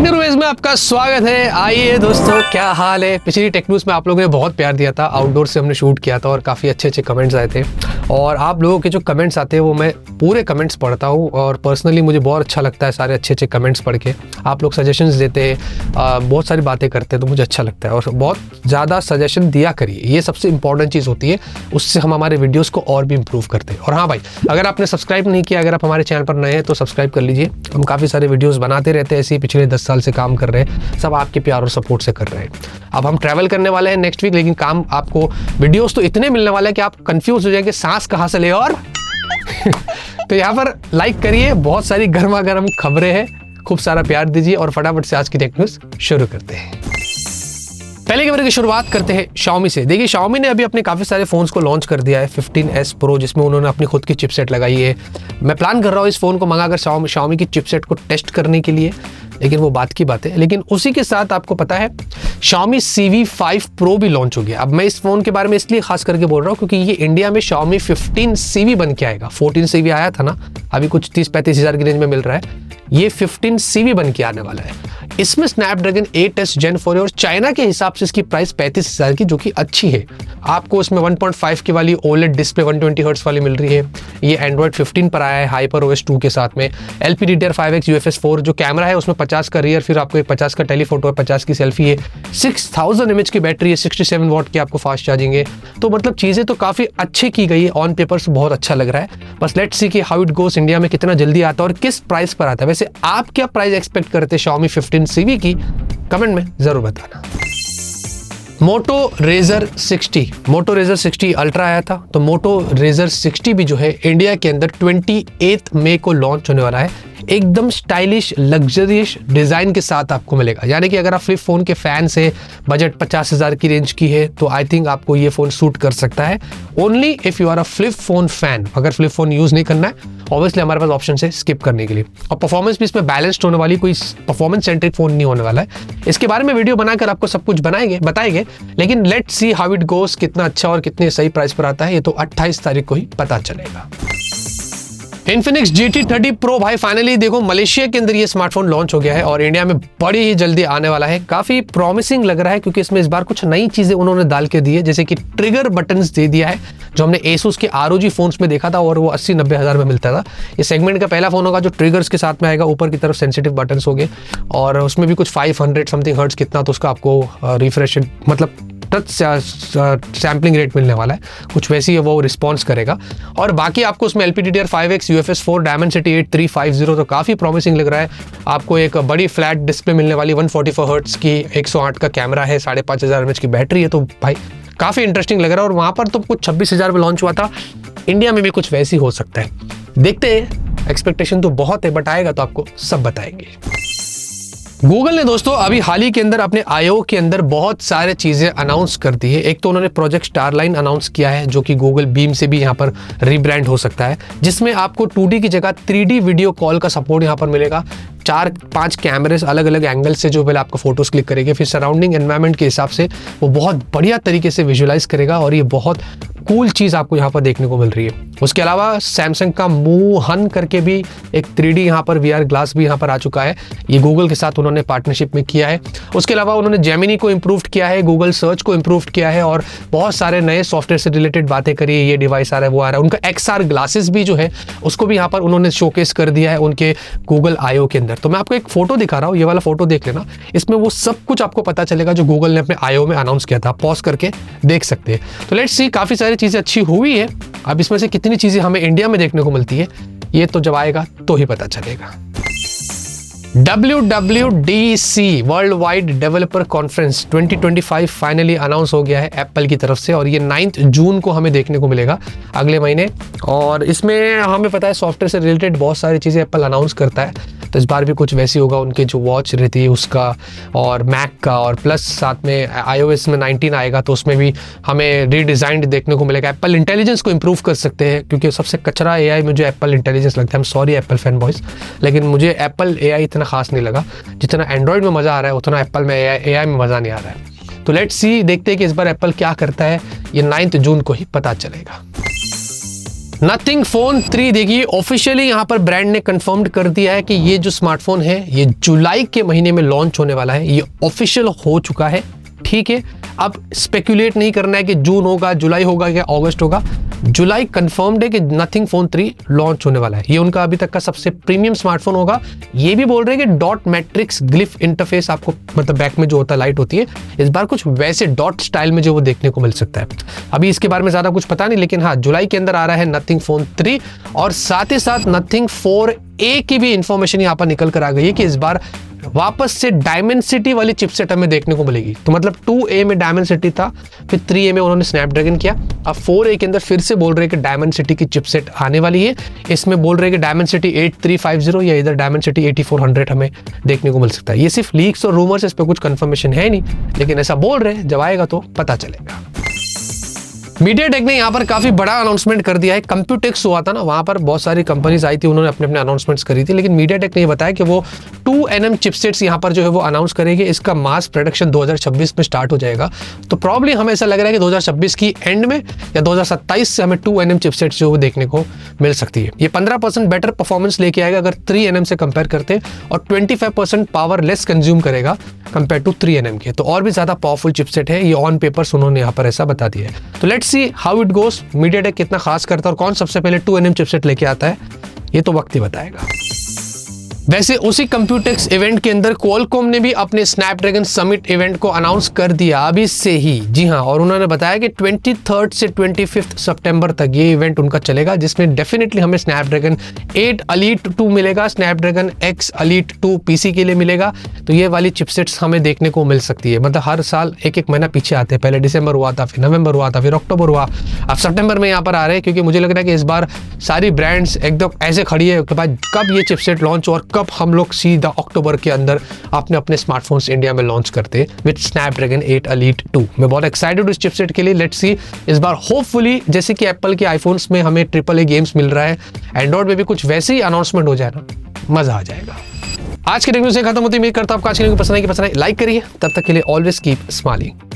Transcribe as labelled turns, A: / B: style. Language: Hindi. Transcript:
A: टेक्नोलॉजीज में आपका स्वागत है। आइए दोस्तों, क्या हाल है। पिछली टेक न्यूज़ में आप लोगों ने बहुत प्यार दिया था, आउटडोर से हमने शूट किया था और काफ़ी अच्छे अच्छे कमेंट्स आए थे। और आप लोगों के जो कमेंट्स आते हैं वो मैं पूरे कमेंट्स पढ़ता हूँ और पर्सनली मुझे बहुत अच्छा लगता है सारे अच्छे अच्छे कमेंट्स पढ़ के। आप लोग सजेशंस देते हैं, बहुत सारी बातें करते हैं, तो मुझे अच्छा लगता है। और बहुत ज़्यादा सजेशन दिया करिए, ये सबसे इंपॉर्टेंट चीज़ होती है, उससे हम हमारे वीडियोज़ को और भी इम्प्रूव करते हैं। और हाँ भाई, अगर आपने सब्सक्राइब नहीं किया, अगर आप हमारे चैनल पर नए हैं तो सब्सक्राइब कर लीजिए। हम काफ़ी सारे वीडियोज़ बनाते रहते हैं, ऐसे ही पिछले 10 साल से काम कर रहे हैं, सब आपके प्यार और सपोर्ट से कर रहे हैं। अब हम ट्रैवल करने वाले हैं नेक्स्ट वीक, लेकिन काम आपको वीडियोस तो इतने मिलने वाले हैं कि आप कंफ्यूज हो जाएंगे सांस कहां से ले। और तो यहाँ पर लाइक करिए, बहुत सारी गर्मा गर्म खबरें हैं, खूब सारा प्यार दीजिए और फटाफट से आज की टेक न्यूज़ शुरू करते हैं। पहले खबर की शुरुआत करते हैं Xiaomi से। देखिए, Xiaomi ने अभी अपने काफ़ी सारे फ़ोन्स को लॉन्च कर दिया है 15S Pro, जिसमें उन्होंने अपनी खुद की चिपसेट लगाई है। मैं प्लान कर रहा हूँ इस फ़ोन को मंगाकर Xiaomi की चिपसेट को टेस्ट करने के लिए, लेकिन वो बात की बात है। लेकिन उसी के साथ आपको पता है Xiaomi CV5 Pro भी लॉन्च हो गया। अब मैं इस फ़ोन के बारे में इसलिए खास करके बोल रहा हूँ क्योंकि ये इंडिया में Xiaomi 15CV बन के आएगा। 14CV आया था ना, अभी कुछ 30-35 हज़ार की रेंज में मिल रहा है। ये 15CV बन के आने वाला है। इसमें स्नैपड्रैगन 8S Gen 4 है और चाइना के हिसाब से इसकी प्राइस 35,000 की, जो कि अच्छी है। आपको इसमें 1.5 की वाली OLED डिस्प्ले 120 हर्ट्ज वाली मिल रही है। ये Android 15 पर आया है HyperOS 2 के साथ में। LPDDR5X UFS 4 जो कैमरा है उसमें 50 का रियर, फिर आपको एक 50 का टेलीफोटो है, 50 की सेल्फी है, 6000 mAh की बैटरी है, 67 वॉट की आपको फास्ट चार्जिंग है। तो मतलब चीज़ें तो काफ़ी अच्छी की गई है, ऑन पेपर से बहुत अच्छा लग रहा है। बस लेट्स सी कि हाउ इट गोस, इंडिया में कितना जल्दी आता है और किस प्राइस पर आता है। वैसे आप क्या प्राइस एक्सपेक्ट करते हैं Xiaomi 15CV की, कमेंट में जरूर बताना। Moto Razr 60 अल्ट्रा आया था, तो Moto Razr 60 भी जो है इंडिया के अंदर 28 मई को लॉन्च होने वाला है। एकदम स्टाइलिश लग्जरियस डिज़ाइन के साथ आपको मिलेगा। यानी कि अगर आप फ्लिप फ़ोन के फ़ैन से, बजट 50,000 की रेंज की है, तो आई थिंक आपको ये फ़ोन सूट कर सकता है। Only if you are a flip phone fan. अगर फ्लिप फ़ोन यूज़ नहीं करना है, ऑब्वियसली हमारे पास ऑप्शन है स्किप करने के लिए। और परफॉर्मेंस भी इसमें बैलेंस्ड होने वाली, कोई परफॉर्मेंस सेंट्रिक फ़ोन नहीं होने वाला है। इसके बारे में वीडियो बनाकर आपको सब कुछ बताएंगे, लेकिन let's see how it goes, कितना अच्छा और कितने सही प्राइस पर आता है, ये तो 28 तारीख को ही पता चलेगा। Infinix GT30 Pro भाई फाइनली देखो मलेशिया के अंदर ये स्मार्टफोन लॉन्च हो गया है और इंडिया में बड़ी ही जल्दी आने वाला है। काफी प्रॉमिसिंग लग रहा है क्योंकि इसमें इस बार कुछ नई चीजें उन्होंने डाल के दी है, जैसे कि ट्रिगर बटन्स दे दिया है, जो हमने Asus के ROG फोन्स में देखा था और वो 80-90 हज़ार में मिलता था। ये सेगमेंट का पहला फोन होगा जो ट्रिगर्स के साथ में आएगा। ऊपर की तरफ सेंसिटिव बटन्स होंगे और उसमें भी कुछ 500 समथिंग हर्ट्ज कितना, तो उसका आपको रिफ्रेश मतलब टच सैम्पलिंग रेट मिलने वाला है, कुछ वैसी है वो रिस्पॉन्स करेगा। और बाकी आपको उसमें LPDDR5X UFS 4 Dimensity 8350, तो काफ़ी प्रॉमिसिंग लग रहा है। आपको एक बड़ी फ्लैट डिस्प्ले मिलने वाली, 144 हर्ट्ज की, 108 का कैमरा है, 5500 mAh की बैटरी है, तो भाई काफ़ी इंटरेस्टिंग लग रहा है। और वहाँ पर तो कुछ 26,000 में लॉन्च हुआ था, इंडिया में भी कुछ वैसी हो सकता है। देखते हैं, एक्सपेक्टेशन तो बहुत है, बट आएगा तो आपको सब बताएंगे। गूगल ने दोस्तों अभी हाल ही के अंदर अपने I/O के अंदर बहुत सारे चीज़ें अनाउंस कर दी है। एक तो उन्होंने प्रोजेक्ट स्टारलाइन अनाउंस किया है, जो कि गूगल बीम से भी यहाँ पर रीब्रांड हो सकता है, जिसमें आपको 2D की जगह 3D वीडियो कॉल का सपोर्ट यहाँ पर मिलेगा। 4-5 कैमरेज अलग अलग एंगल से जो पहले आपको फोटोज क्लिक करेंगे, फिर सराउंडिंग एनवायरनमेंट के हिसाब से वो बहुत बढ़िया तरीके से विजुअलाइज करेगा और ये बहुत कूल चीज़ आपको यहाँ पर देखने को मिल रही है। उसके अलावा सैमसंग का मूहन करके भी एक 3D यहाँ पर VR ग्लास भी यहाँ पर आ चुका है, ये गूगल के साथ उन्होंने पार्टनरशिप में किया है। उसके अलावा उन्होंने जेमिनी को इम्प्रूव किया है, गूगल सर्च को इम्प्रूव किया है और बहुत सारे नए सॉफ्टवेयर से रिलेटेड बातें करी है। ये डिवाइस आ रहा है, वो आ रहा है। उनका XR ग्लासेस भी जो है उसको भी यहाँ पर उन्होंने शोकेस कर दिया है उनके गूगल I/O के अंदर। तो मैं आपको एक फोटो दिखा रहा हूँ, ये वाला फोटो देख लेना, इसमें वो सब कुछ आपको पता चलेगा जो गूगल ने अपने I/O में अनाउंस किया था। पॉज करके देख सकते हैं। तो लेट्स सी, काफ़ी सारी चीज़ें अच्छी हुई है। अब इसमें से कितनी चीज़ें हमें इंडिया में देखने को मिलती है, ये तो जब आएगा तो ही पता चलेगा। WWDC world wide developer conference 2025 finally announce हो गया है एप्पल की तरफ से और ये 9 जून को हमें देखने को मिलेगा, अगले महीने। और इसमें हमें पता है सॉफ्टवेयर से रिलेटेड बहुत सारी चीज़ें एप्पल अनाउंस करता है, तो इस बार भी कुछ वैसी होगा। उनके जो वॉच रहती है उसका और मैक का, और प्लस साथ में iOS में 19 आएगा तो उसमें भी हमें रीडिज़ाइंड देखने को मिलेगा। एप्पल इंटेलिजेंस को इम्प्रूव कर सकते हैं क्योंकि सबसे कचरा AI मुझे एप्पल इंटेलिजेंस लगता है। सॉरी एप्पल फैन बॉयज़, लेकिन मुझे एप्पल AI इतना खास नहीं लगा। जितना एंड्रॉयड में मज़ा आ रहा है उतना एप्पल में AI में मज़ा नहीं आ रहा है। तो लेट्स सी, देखते हैं कि इस बार एप्पल क्या करता है, ये 9 जून को ही पता चलेगा। नथिंग फोन 3 देखिए ऑफिशियली यहाँ पर ब्रांड ने कंफर्म्ड कर दिया है कि ये जो स्मार्टफोन है ये जुलाई के महीने में लॉन्च होने वाला है। ये ऑफिशियल हो चुका है, ठीक है। अब स्पेकुलेट नहीं करना है कि जून होगा, जुलाई होगा या अगस्त होगा। जुलाई कंफर्म्ड है कि नथिंग फोन 3 लॉन्च होने वाला है। ये उनका अभी तक का सबसे प्रीमियम स्मार्टफोन होगा। ये भी बोल रहे हैं कि डॉट मैट्रिक्स ग्लिफ इंटरफेस आपको मतलब बैक में जो होता है लाइट होती है, इस बार कुछ वैसे डॉट स्टाइल में जो वो देखने को मिल सकता है। अभी इसके बारे में ज्यादा कुछ पता नहीं, लेकिन हाँ जुलाई के अंदर आ रहा है नथिंग फोन 3 और साथ ही साथ नथिंग 4A की भी इंफॉर्मेशन यहाँ पर निकल कर आ गई है कि इस बार वापस से डायमेंसिटी वाली चिपसेट हमें देखने को मिलेगी। तो मतलब 2A में डायमेंसिटी था, फिर 3A में उन्होंने स्नैपड्रैगन किया, अब 4A के अंदर फिर से बोल रहे हैं कि डायमेंसिटी की चिपसेट आने वाली है। इसमें बोल रहे हैं कि डायमेंसिटी 8350 या इधर डायमेंसिटी 8400 हमें देखने को मिल सकता है। ये सिर्फ लीक्स और रूमर्स, इस पर कुछ कंफर्मेशन है नहीं, लेकिन ऐसा बोल रहे हैं। जब आएगा तो पता चलेगा। मीडियाटेक ने यहाँ पर काफी बड़ा अनाउंसमेंट कर दिया है। कंप्यूटेक्स हुआ था ना, वहां पर बहुत सारी कंपनीज आई थी, उन्होंने अपने अपने अनाउंसमेंट्स करी थी, लेकिन मीडियाटेक ने ये बताया कि वो 2nm चिपसेट्स यहाँ पर जो है वो अनाउंस करेंगे। इसका मास प्रोडक्शन 2026 में स्टार्ट हो जाएगा। तो प्रॉब्ली हमें ऐसा लग रहा है कि 2026 की एंड में या 2027 से हमें 2nm चिपसेट्स जो वो देखने को मिल सकती है। ये 15% बेटर परफॉर्मेंस लेके आएगा अगर 3nm से कंपेयर करते हैं, और 25% पावर लेस कंज्यूम करेगा कंपेयर टू 3nm के। तो और भी ज्यादा पावरफुल चिपसेट है ये, ऑन पेपर्स उन्होंने यहाँ पर ऐसा बता दिया है। तो let's see how it goes, MediaTek कितना खास करता है और कौन सबसे पहले 2nm चिपसेट लेके आता है, ये तो वक्त ही बताएगा। वैसे उसी कंप्यूटेक्स इवेंट के अंदर क्वालकॉम ने भी अपने स्नैपड्रैगन समिट इवेंट को अनाउंस कर दिया अभी से ही, जी हाँ। और उन्होंने बताया कि 23 से 25 सितंबर तक ये इवेंट उनका चलेगा, जिसमें डेफिनेटली हमें स्नैपड्रैगन 8 एलीट 2 मिलेगा, स्नैपड्रैगन X एलीट 2 पीसी के लिए मिलेगा। तो ये वाली चिपसेट्स हमें देखने को मिल सकती है। मतलब हर साल एक एक महीना पीछे आते हैं, पहले दिसंबर हुआ था, फिर नवंबर हुआ था, फिर अक्टूबर हुआ, अब सितंबर में यहाँ पर आ रहे हैं। क्योंकि मुझे लग रहा है कि इस बार सारी ब्रांड्स एकदम ऐसे खड़ी है कि भाई कब ये चिपसेट लॉन्च और कब हम लोग सीधा अक्टूबर के अंदर अपने अपने स्मार्टफोन्स इंडिया में लॉन्च करते हैं विद स्नैपड्रैगन 8 एलीट 2। मैं बहुत एक्साइटेड हूँ इस चिपसेट के लिए। लेट्स सी इस बार होपफुली जैसे कि एप्पल के आईफोन्स में हमें AAA गेम्स मिल रहा है, एंड्रॉइड में भी कुछ वैसे ही अनाउंसमेंट हो जाए ना, मजा आ जाएगा। आज के रिव्यू से खत्म होती है। उम्मीद करता हूं आपको आज की वीडियो पसंद आई। लाइक करिए। तब तक के लिए ऑलवेज कीप स्माइलिंग।